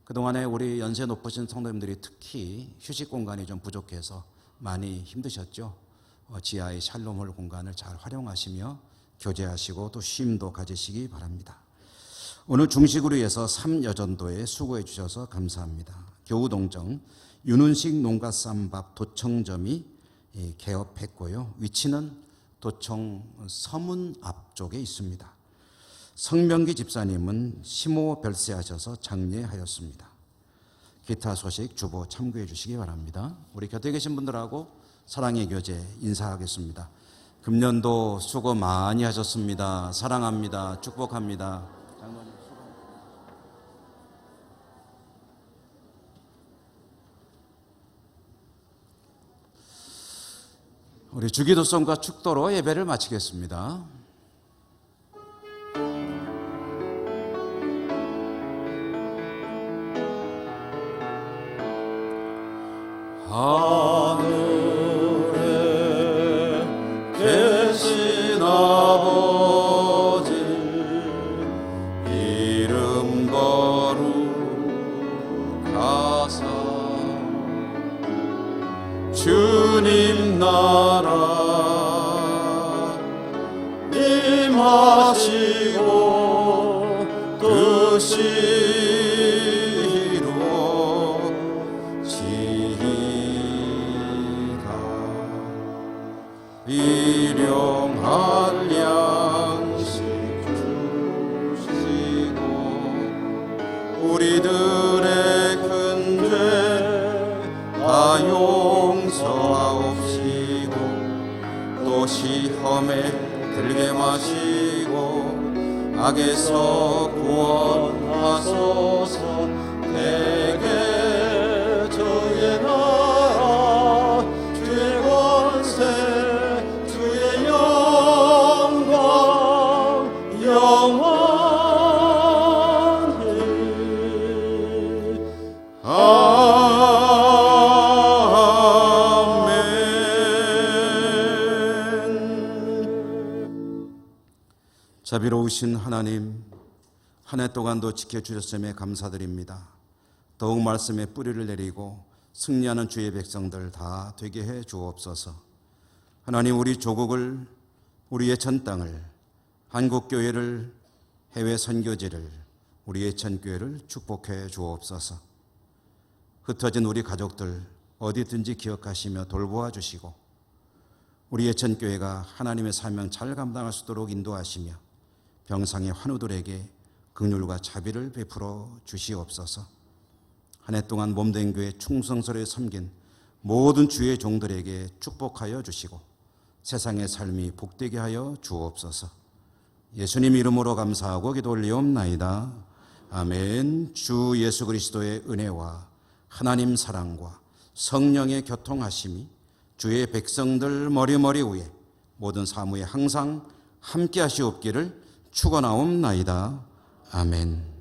그동안에 우리 연세 높으신 성도님들이 특히 휴식 공간이 좀 부족해서 많이 힘드셨죠. 지하의 샬롬홀 공간을 잘 활용하시며 교제하시고 또 쉼도 가지시기 바랍니다. 오늘 중식으로 위해서 3여전도에 수고해 주셔서 감사합니다. 교우동정 윤은식 농가쌈밥 도청점이 개업했고요. 위치는 도청 서문 앞쪽에 있습니다. 성명기 집사님은 심호 별세하셔서 장례하였습니다. 기타 소식 주보 참고해 주시기 바랍니다. 우리 곁에 계신 분들하고 사랑의 교제 인사하겠습니다. 금년도 수고 많이 하셨습니다. 사랑합니다. 축복합니다. 우리 주기도성과 축도로 예배를 마치겠습니다. 하늘에 계신 아버지 이름 거룩하사 주님 나라 임하시고 뜻이 일용할 양식 주시고 우리들의 큰 죄 다 용서하옵시고 또 시험에 들게 마시고 악에서 구원하소서. 대개 주의 나라 주의 권세 주의 영광 영원히 아멘. 자비로우신 하나님, 한 해 동안도 지켜주셨음에 감사드립니다. 더욱 말씀에 뿌리를 내리고 승리하는 주의 백성들 다 되게 해 주옵소서. 하나님, 우리 조국을, 우리 예천 땅을, 한국교회를, 해외 선교지를, 우리 예천교회를 축복해 주옵소서. 흩어진 우리 가족들 어디든지 기억하시며 돌보아 주시고 우리 예천교회가 하나님의 사명 잘 감당할 수 있도록 인도하시며 병상의 환우들에게 긍휼과 자비를 베풀어 주시옵소서. 한 해 동안 몸된 교회 충성스레 섬긴 모든 주의 종들에게 축복하여 주시고 세상의 삶이 복되게 하여 주옵소서. 예수님 이름으로 감사하고 기도 올리옵나이다. 아멘. 주 예수 그리스도의 은혜와 하나님 사랑과 성령의 교통하심이 주의 백성들 머리머리 위에 모든 사무에 항상 함께 하시옵기를 축원하옵나이다. 아멘.